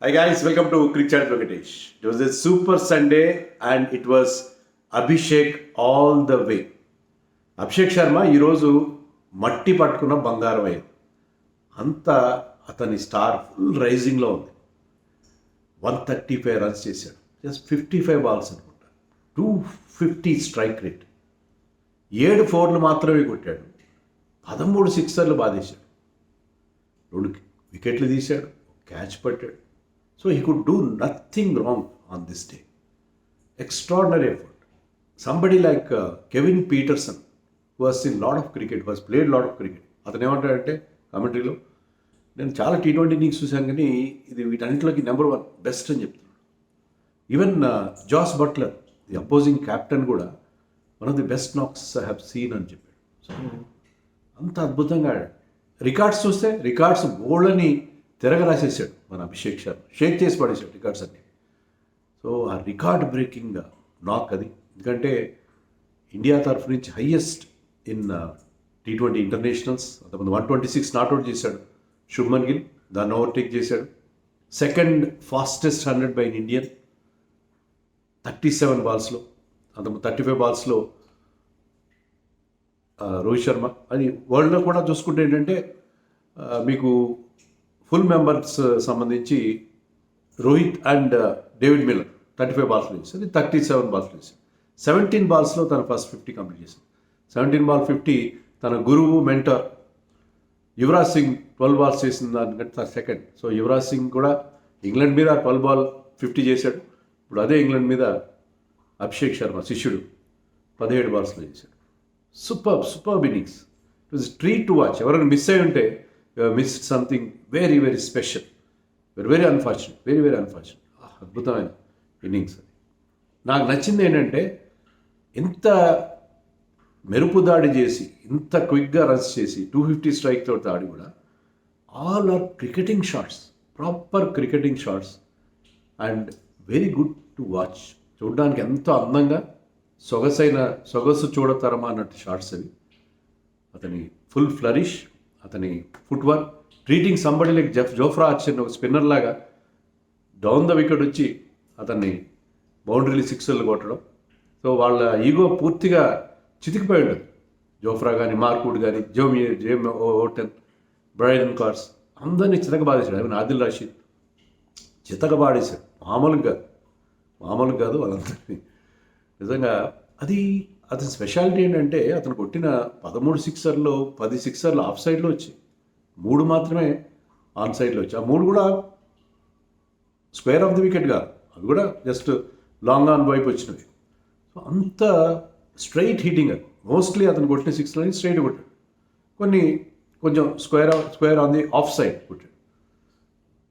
Hi guys, welcome to Cricket Chat Venkatesh. It was a super Sunday and it was Abhishek all the way. Abhishek Sharma ఈరోజు మట్టి పట్టుకున్న బంగారం అయ్యింది. అంతా అతని స్టార్ ఫుల్ రైజింగ్లో ఉంది. 135 రన్స్ చేశాడు. జస్ట్ 55 బాల్స్ అనుకుంటా. 250 స్ట్రైక్ రేట్. 7 4లు మాత్రమే కొట్టాడు. 13 సిక్సర్లు బాధేశాడు. 2 వికెట్లు తీశాడు. క్యాచ్ పట్టాడు. So he could do nothing wrong on this day. Extraordinary effort. Somebody like Kevin Peterson, who has seen lot of cricket, who has played lot of cricket. అతను ఏమంటాడంటే కామెంటరీలో, నేను చాలా T20 ఇన్నింగ్స్ చూశాను కానీ ఇది వీటన్నింటిలోకి నెంబర్ 1 బెస్ట్ అని చెప్తున్నాడు. Even Jos Buttler, the opposing captain కూడా one of the best knocks I have seen అని చెప్పాడు. సో అంత అద్భుతంగా ఆడాడు. రికార్డ్స్ చూస్తే రికార్డ్స్ బోల్డ్ని తిరగరాసేసాడు మన అభిషేక్ శర్మ. షేక్ చేసి పడేసాడు రికార్డ్స్ అన్ని. సో ఆ రికార్డ్ బ్రేకింగ్ నాక్ అది. ఎందుకంటే ఇండియా తరఫు నుంచి హయ్యెస్ట్ ఇన్ T20 ఇంటర్నేషనల్స్. అంతకుముందు 126 నాట్అవుట్ చేశాడు శుభ్మన్ గిల్, దాన్ని ఓవర్టేక్ చేశాడు. Second fastest 100 by Indian 37 బాల్స్లో. అంతకుముందు 35 బాల్స్లో రోహిత్ శర్మ. అది వరల్డ్లో కూడా చూసుకుంటే ఏంటంటే మీకు ఫుల్ మెంబర్స్ సంబంధించి రోహిత్ అండ్ డేవిడ్ మిల్లర్ 35 బాల్స్లో చేశారు. 37 బాల్స్లో చేశారు. 17 బాల్స్లో తన ఫస్ట్ 50 కంప్లీట్ చేశారు. 17 బాల్ 50 తన గురువు మెంటర్ యువరాజ్ సింగ్ 12 బాల్స్ చేసిన దానికంటే సెకండ్. సో యువరాజ్ సింగ్ కూడా ఇంగ్లాండ్ మీద 12 బాల్ 50 చేశాడు. ఇప్పుడు అదే ఇంగ్లాండ్ మీద అభిషేక్ శర్మ శిష్యుడు 17 బాల్స్లో చేశాడు. Super innings. It was treat to watch. ఎవరైనా మిస్ అయి ఉంటే missed something very very special. Very unfortunate. అద్భుతమైన ఇన్నింగ్స్ అది. నాకు నచ్చింది ఏంటంటే ఇంత మెరుపు దాడి చేసి ఇంత క్విక్గా రన్స్ చేసి 250 స్ట్రైక్ తోటి ఆడి కూడా all are cricketing shots, proper cricketing shots and very good to watch. చూడడానికి ఎంతో అందంగా సొగసు చూడతరమా అన్నట్టు షాట్స్ అవి. అతని ఫుల్ ఫ్లరిష్, అతని foot work, treating somebody like Jofra Archer ఒక స్పిన్నర్ లాగా డౌన్ ద వికెట్ వచ్చి అతన్ని బౌండరీలు సిక్సర్లు కొట్టడం. సో వాళ్ళ ఈగో పూర్తిగా చితికిపోయి ఉండదు. జోఫ్రా కానీ, మార్కుడ్ కానీ, జేమ్ ఓటన్, బ్రైడన్ కార్స్ అందరినీ చితకబాడేశాడు. ఐ మీన్ ఆదిల్ రషీద్ చితకబాడేశాడు. మామూలుగా కాదు వాళ్ళందరినీ. నిజంగా అది అతని స్పెషాలిటీ ఏంటంటే అతను కొట్టిన 13 సిక్సర్లో 10 సిక్సర్లు ఆఫ్ సైడ్లో వచ్చాయి. 3 మాత్రమే ఆన్ సైడ్లో వచ్చాయి. ఆ 3 కూడా స్క్వేర్ ఆఫ్ ది వికెట్ కాదు, అవి కూడా జస్ట్ లాంగ్ ఆన్ వైపు వచ్చినవి. సో అంత స్ట్రైట్ హిట్టింగ్. అది మోస్ట్లీ అతను కొట్టిన 6 స్ట్రైట్ కొట్టాడు. కొంచెం square on the off side కొట్టాడు.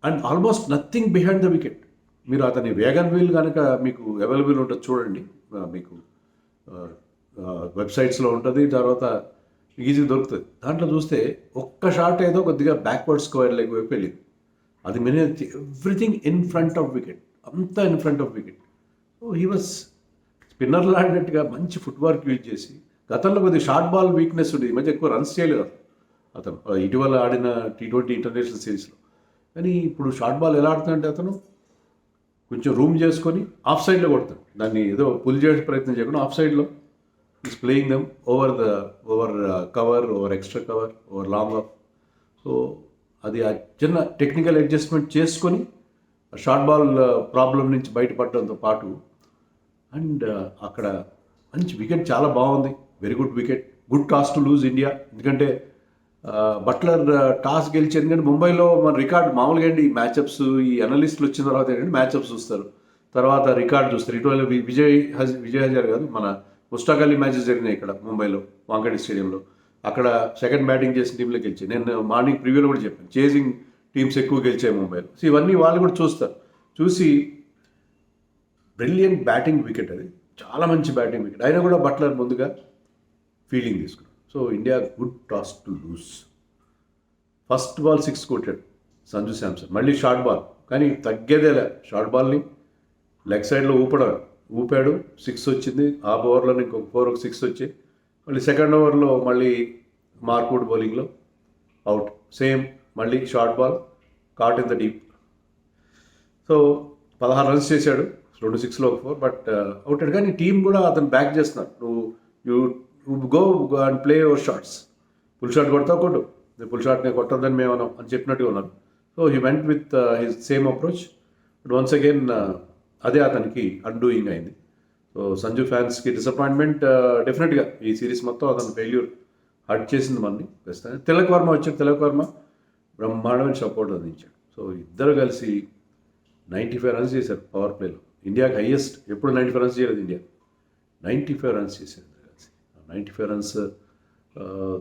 And almost nothing behind the wicket. మీరు అతని వేగన్ వీల్ కనుక మీకు అవైలబుల్ ఉంటుంది చూడండి, మీకు వెబ్సైట్స్లో ఉంటుంది, తర్వాత ఈజీ దొరుకుతుంది. దాంట్లో చూస్తే ఒక్క షాట్ ఏదో కొద్దిగా బ్యాక్వర్డ్ స్క్వేర్ లెగ్ వైపు వెళ్ళింది. అది mini everything in front of wicket, అంతా in front of wicket. So he was స్పిన్నర్లు ఆడినట్టుగా మంచి ఫుట్ వర్క్ యూజ్ చేసి. గతంలో కొద్దిగా షార్ట్ బాల్ వీక్నెస్ ఉంది, ఈ మధ్య ఎక్కువ రన్స్ చేయలేదు అతను ఇటీవల ఆడిన T20 ఇంటర్నేషనల్ సిరీస్లో. కానీ ఇప్పుడు షార్ట్ బాల్ ఎలా ఆడుతుందంటే అతను కొంచెం రూమ్ చేసుకొని ఆఫ్ సైడ్లో కొడతాడు. దాన్ని ఏదో పుల్ చేసే ప్రయత్నం చేయకుండా ఆఫ్ సైడ్లో is playing them over cover, over extra cover, over long off. So అది ఆ చిన్న టెక్నికల్ అడ్జస్ట్మెంట్ చేసుకొని షార్ట్ బాల్ ప్రాబ్లం నుంచి బయటపడడంతో పాటు అండ్ అక్కడ మంచి వికెట్ చాలా బాగుంది. Very good wicket. Good toss to lose India. ఎందుకంటే బట్లర్ టాస్ గెలిచి, ఎందుకంటే ముంబైలో మన రికార్డ్ మామూలుగా అండి ఈ మ్యాచ్అప్స్ ఈ అనలిస్టులు వచ్చిన తర్వాత ఏంటంటే మ్యాచ్అప్స్ చూస్తారు, తర్వాత రికార్డ్ చూస్తారు. ఇటీవల విజయ్ హజార్ కాదు, మన ముస్టాక్ అలీ మ్యాచెస్ జరిగినాయి ఇక్కడ ముంబైలో వాంకడే స్టేడియంలో. అక్కడ సెకండ్ బ్యాటింగ్ చేసిన టీంలో గెలిచాయి. నేను మార్నింగ్ ప్రివ్యూలో కూడా చెప్పాను చేజింగ్ టీమ్స్ ఎక్కువ గెలిచాయి ముంబైలో. సో ఇవన్నీ వాళ్ళు కూడా చూస్తారు. చూసి బ్రిలియంట్ బ్యాటింగ్ వికెట్, అది చాలా మంచి బ్యాటింగ్ వికెట్. అయినా కూడా బట్లర్ ముందుగా ఫీల్డింగ్ తీసుకున్నాడు. So India good toss to lose. First ball 6 కొట్టాడు సంజు శాంసన్. మళ్ళీ షార్ట్ బాల్, కానీ తగ్గేదేలే. షార్ట్ బాల్ని లెగ్ సైడ్లో ఊపాడు, 6 వచ్చింది. ఆ ఓవర్లో ఇంకొక 4 6 వచ్చాయి. మళ్ళీ సెకండ్ ఓవర్లో మళ్ళీ మార్కుడ్ బౌలింగ్లో అవుట్. సేమ్ మళ్ళీ short ball caught in the deep. So 16 runs చేశాడు, 2 6లో ఒక 4, బట్ అవుతాడు. కానీ టీం కూడా అతను బ్యాక్ చేస్తున్నారు. నువ్వు go and play your shots, full shot కొడతావు కొట్టు, ఫుల్ షాట్ నేను కొట్టొద్దని మేము అని చెప్పినట్టుగా ఉన్నారు. So he went with his same approach. But once again అదే అతనికి అన్డూయింగ్ అయింది. సో సంజు ఫ్యాన్స్కి డిసప్పాయింట్మెంట్ డెఫినెట్గా. ఈ సిరీస్ మొత్తం అతను ఫెయిల్యూర్ హర్ట్ చేసింది మనని. ప్రస్తుతానికి తిలక్ వర్మ వచ్చాడు. తిలక్ వర్మ బ్రహ్మాండమైన సపోర్ట్ అందించాడు. సో ఇద్దరు కలిసి 95 రన్స్ చేశారు పవర్ ప్లేలో. ఇండియాకి హైయెస్ట్ ఎప్పుడు 95 రన్స్ చేయలేదు ఇండియా. 95 రన్స్ చేశారు ఇద్దరు కలిసి. 95 రన్స్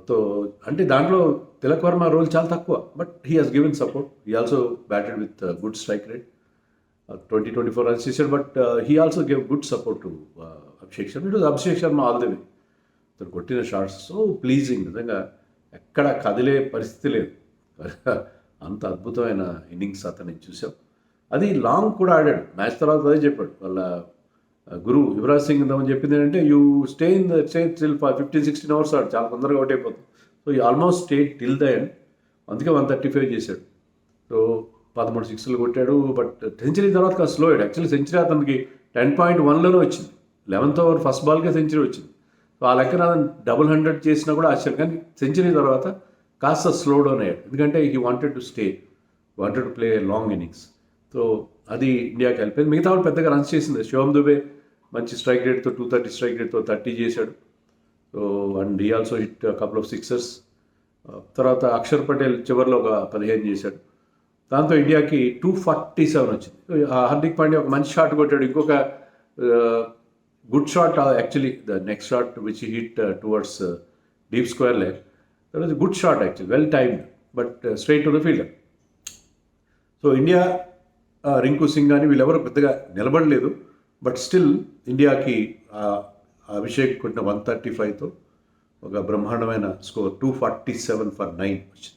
తో అంటే దాంట్లో తిలక్ వర్మ రోల్ చాలా తక్కువ, but he has given support. He also batted with good strike rate. 24 runs చేశాడు, but he also gave good support to Abhishek Sharma. It was Abhishek Sharma all the way. అతను కొట్టిన షాట్స్ సో ప్లీజింగ్. నిజంగా ఎక్కడ కదిలే పరిస్థితి లేదు. అంత అద్భుతమైన ఇన్నింగ్స్ అతన్ని చూసాం. అది లాంగ్ కూడా ఆడాడు. మ్యాచ్ తర్వాత అదే చెప్పాడు వాళ్ళ గురువు యువరాజ్ సింగ్ ఇంతమని చెప్పింది ఏంటంటే, you stay in the stay till 15-16 hours ఆడు, చాలా తొందరగా అవుట్ అయిపోతుంది. సో ఈ almost stay till the end. అందుకే 135 చేశాడు. సో 13 సిక్స్లు కొట్టాడు. బట్ సెంచరీ తర్వాత కాస్త స్లో అయ్యాడు. యాక్చువల్లీ సెంచరీ అతనికి 10.1లోనే వచ్చింది. 11th ఓవర్ ఫస్ట్ బాల్కే సెంచరీ వచ్చింది. సో ఆ లెక్కన అతను 100 చేసినా కూడా ఆశ్చర్యం. కానీ సెంచరీ తర్వాత కాస్త స్లో డౌన్ అయ్యాడు. ఎందుకంటే he wanted to stay, wanted to play long innings. So అది ఇండియాకి వెళ్ళిపోయింది. మిగతా వాళ్ళు పెద్దగా రన్స్ చేసింది. శివం దుబే మంచి స్ట్రైక్ రేట్తో 230 స్ట్రైక్ రేట్తో 30 చేశాడు. So and he also hit couple of sixers. తర్వాత అక్షర్ పటేల్ చివరిలో ఒక 15 చేశాడు. దాంతో ఇండియాకి 247 వచ్చింది. హార్దిక్ పాండ్యా ఒక మంచి షాట్ కొట్టాడు. ఇంకొక good shot, actually the next shot which hit towards deep square leg, that was good shot actually, well timed, but straight to the fielder. So India Rinku Singh కానీ వీళ్ళెవరూ పెద్దగా నిలబడలేదు. బట్ స్టిల్ ఇండియాకి అభిషేక్ కొట్టిన 135తో ఒక బ్రహ్మాండమైన స్కోర్ 247 for 9 వచ్చింది.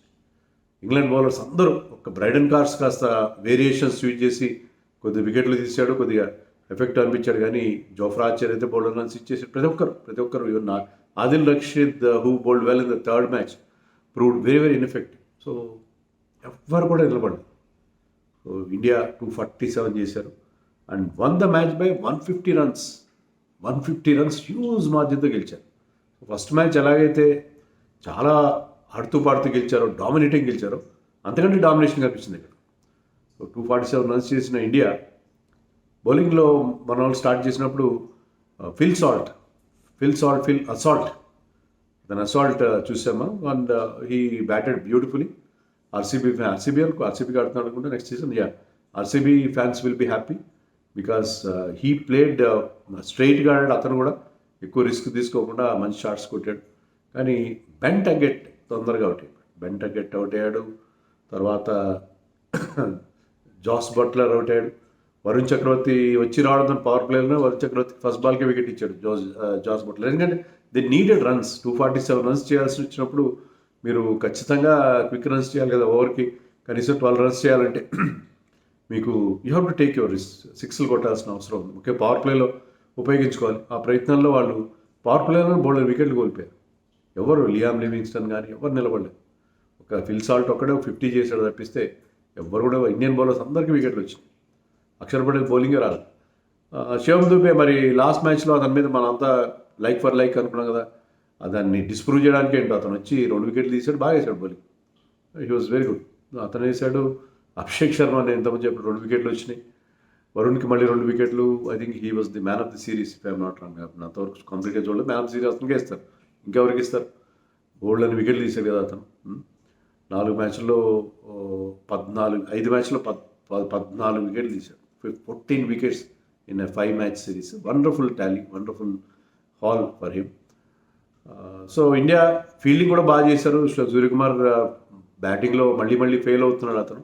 ఇంగ్లాండ్ బౌలర్స్ అందరూ ఒక బ్రైడన్ కార్స్ కాస్త వేరియేషన్స్ యూజ్ చేసి కొద్ది వికెట్లు తీశాడు, కొద్దిగా ఎఫెక్ట్ అనిపించాడు. కానీ జోఫ్రా ఆర్చర్ అయితే బౌలర్ రన్స్ ఇచ్చేసాడు. ప్రతి ఒక్కరు even Adil Rashid who bowled well in the third match proved very very ineffective. So ఎవ్వరు కూడా నిలబడలేదు. సో ఇండియా 247 చేశారు and won the match by 150 runs. 150 runs huge మార్జిన్తో గెలిచారు. ఫస్ట్ మ్యాచ్ ఎలాగైతే చాలా ఆడుతూ పాడుతూ గెలిచారో, డామినేటింగ్ గెలిచారో, అంతకంటే డామినేషన్ కనిపించింది ఇక్కడ. సో 247 రన్స్ చేసిన ఇండియా బౌలింగ్లో మన వాళ్ళు స్టార్ట్ చేసినప్పుడు ఫిల్ అసాల్ట్ దాని అసాల్ట్ చూసామా. And he batted beautifully. ఆర్సీబీకి ఆడుతున్నాడు అనుకుంటే next season. RCB fans will be happy because he played స్ట్రైట్గా ఆడాడు. అతను కూడా ఎక్కువ రిస్క్ తీసుకోకుండా మంచి షాట్స్ కొట్టాడు. కానీ బెన్ టగ్గెట్ తొందరగా అవుట్ అయ్యాడు. తర్వాత జాస్ బట్లర్ అవుట్ అయ్యాడు. వరుణ్ చక్రవర్తి వచ్చి రావడం పవర్ ప్లేలో వరుణ్ చక్రవర్తికి ఫస్ట్ బాల్కే వికెట్ ఇచ్చాడు జాస్ బట్లర్. ఎందుకంటే ది నీడెడ్ రన్స్. 247 రన్స్ చేయాల్సి వచ్చినప్పుడు మీరు ఖచ్చితంగా క్విక్ రన్స్ చేయాలి కదా. ఓవర్కి కనీసం 12 రన్స్ చేయాలంటే మీకు you have to take your risk. సిక్స్లు కొట్టాల్సిన అవసరం ఉంది. ముఖ్య పవర్ ప్లేలో ఉపయోగించుకోవాలి. ఆ ప్రయత్నంలో వాళ్ళు పవర్ ప్లేలో బౌలర్ వికెట్లు కోల్పోయారు. ఎవరు లియామ్ లివింగ్స్టన్ కానీ ఎవరు నిలబడలేదు. ఒక ఫిల్ సాల్ట్ ఒక్కడే 50 చేశాడు తప్పిస్తే ఎవరు కూడా ఇండియన్ బౌలర్స్ అందరికీ వికెట్లు వచ్చింది. అక్షర్ పటేల్ బౌలింగే రాలేదు. శివం దుబే మరి లాస్ట్ మ్యాచ్లో అతని మీద మనంతా లైక్ ఫర్ లైక్ అనుకున్నాం కదా, దాన్ని డిస్ప్రూవ్ చేయడానికి ఏంటో అతను వచ్చి 2 వికెట్లు తీసాడు, బాగా వేసాడు bowling. He was very good. అతను వేసాడు. అభిషేక్ శర్మ నేను ఇంతకుముందు చెప్పిన 2 వికెట్లు వచ్చినాయి. వరుణ్కి మళ్ళీ 2 వికెట్లు. I think he was the man of the series if I'm not wrong. అంతవరకు కంప్లీట్గా చూడలేదు. మ్యాన్ ఆఫ్ ది సిరీస్ అతనికే ఇస్తారు, ఇంకెవరికి ఇస్తారు? బోల్డ్ అని వికెట్లు తీశాడు కదా అతను. 4 మ్యాచ్ల్లో 5 మ్యాచ్లో 14 వికెట్లు తీశాడు. 14 wickets in 5 match series. Wonderful Tally, wonderful hall for him. So India fielding కూడా బాగా చేశారు. సూర్యకుమార్ బ్యాటింగ్లో మళ్ళీ ఫెయిల్ అవుతున్నాడు అతను.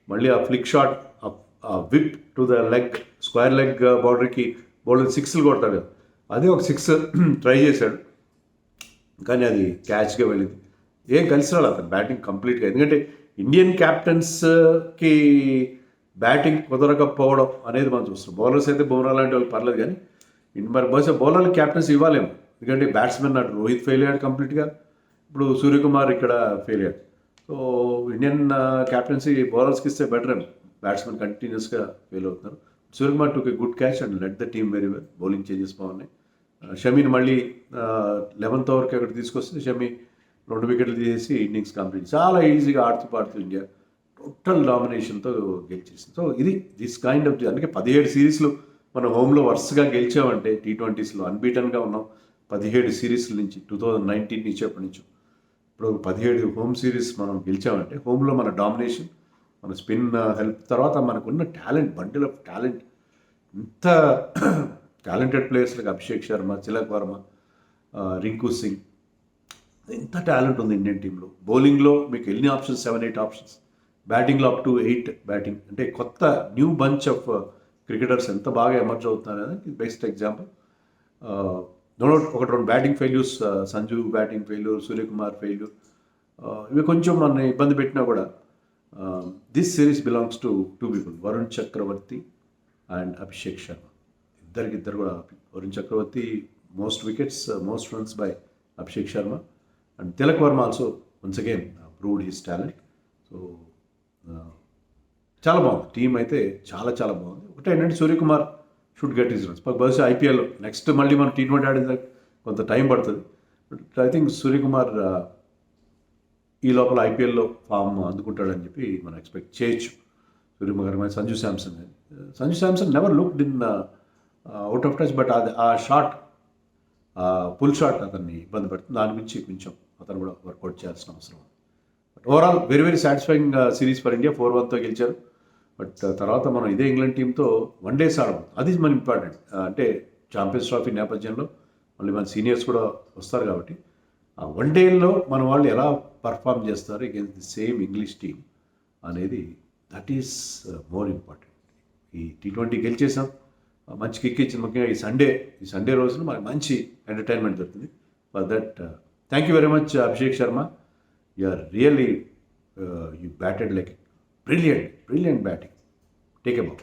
మళ్ళీ ఆ ఫ్లిక్ షాట్, ఆ whip to the leg, square leg బౌండరీకి బౌలర్ 6లు కొడతాడు. అదే ఒక 6 ట్రై చేశాడు, కానీ అది క్యాచ్గా వెళ్ళింది. ఏం కలిసి రాడు అతను బ్యాటింగ్ కంప్లీట్గా. ఎందుకంటే ఇండియన్ క్యాప్టెన్స్కి బ్యాటింగ్ కుదరకపోవడం అనేది మనం చూస్తాం. బౌలర్స్ అయితే బుమ్రా లాంటి వాళ్ళు పర్లేదు, కానీ మరి బహుశా బౌలర్లు క్యాప్టెన్స్ ఇవ్వాలేమో. ఎందుకంటే బ్యాట్స్మెన్ అటు రోహిత్ ఫెయిల్ అయ్యాడు కంప్లీట్గా, ఇప్పుడు సూర్యకుమార్ ఇక్కడ ఫెయిల్ అయ్యాడు. సో ఇండియన్ క్యాప్టెన్సీ బౌలర్స్కి ఇస్తే బెటర్ ఏమో. బ్యాట్స్మెన్ కంటిన్యూస్గా ఫెయిల్ అవుతున్నారు. Suryakumar took a good catch and let the team very well. Bowling changes బాగున్నాయి. షమీని మళ్ళీ 11th ఓవర్కి అక్కడ తీసుకొస్తే షమీ 2 వికెట్లు తీసేసి ఇన్నింగ్స్ కంప్లీట్. చాలా ఈజీగా ఆడుతూ పాడుతూ ఇండియా టోటల్ డామినేషన్తో గెలిచేసింది. సో ఇది దిస్ కైండ్ ఆఫ్, అందుకే 17 సిరీస్లు మనం హోమ్లో వరుసగా గెలిచామంటే T20స్లో అన్బీటన్గా ఉన్నాం 17 సిరీస్ల నుంచి 2019 నుంచి ఎప్పటి నుంచో. ఇప్పుడు 17 హోమ్ సిరీస్ మనం గెలిచామంటే హోమ్లో మన డామినేషన్, మన స్పిన్ హెల్ప్, తర్వాత మనకున్న టాలెంట్, బండిల్ ఆఫ్ టాలెంట్, ఇంత టాలెంటెడ్ ప్లేయర్స్లకు అభిషేక్ శర్మ, తిలక్ వర్మ, రింకు సింగ్, ఎంత టాలెంట్ ఉంది ఇండియన్ టీంలో. బౌలింగ్లో మీకు ఎన్ని ఆప్షన్స్, 7-8 ఆప్షన్స్. బ్యాటింగ్లో అప్ టు 8 బ్యాటింగ్. అంటే కొత్త న్యూ బంచ్ ఆఫ్ క్రికెటర్స్ ఎంత బాగా ఎమర్జ్ అవుతున్నారు అనేది బెస్ట్ ఎగ్జాంపుల్. ఒకటి 2 batting failures, Sanju batting failure, Suryakumar failure, ఇవి కొంచెం మన ఇబ్బంది పెట్టినా కూడా this series belongs to 2 people, Varun Chakravarthy and Abhishek Sharma. ఇద్దరు కూడా. Varun Chakravarthy most wickets, most runs by Abhishek Sharma, and Tilak Varma also once again proved his talent. So చాలా బాగుంది టీం అయితే, చాలా చాలా బాగుంది. ఒకటే ఏంటంటే Suryakumar should get his runs. బహుశా ఐపీఎల్ నెక్స్ట్ మళ్ళీ మనం T20 ఆడిన కొంత టైం పడుతుంది. బట్ ఐ థింక్ సూర్యకుమార్ ఈ లోపల ఐపీఎల్లో ఫామ్ అందుకుంటాడని చెప్పి మనం ఎక్స్పెక్ట్ చేయొచ్చు. సూర్యకుమార్ మీద Sanju Samson never looked in out of touch, but అది ఆ షాట్, పుల్ షాట్ అతన్ని ఇబ్బంది పెడుతుంది. దాని గురించి కొంచెం అతను కూడా వర్కౌట్ చేయాల్సిన అవసరం ఉంది. But overall very very satisfying series for India. 4-1తో గెలిచారు. బట్ తర్వాత మనం ఇదే ఇంగ్లాండ్ టీంతో 1 డేస్ ఆడబోతుంది. అది మన ఇంపార్టెంట్. అంటే ఛాంపియన్స్ ట్రోఫీ నేపథ్యంలో మళ్ళీ మన సీనియర్స్ కూడా వస్తారు కాబట్టి ఆ 1 డేల్లో మన వాళ్ళు ఎలా పర్ఫామ్ చేస్తారు against the same English team అనేది, దట్ ఈస్ మోర్ ఇంపార్టెంట్. ఈ T20 గెలిచేసాం, మంచి కిక్ ఇచ్చింది. ముఖ్యంగా ఈ సండే రోజున మనకి మంచి ఎంటర్టైన్మెంట్ దొరుకుతుంది. For that thank you very much Abhishek Sharma. You are really, you batted like brilliant batting. Take a bow.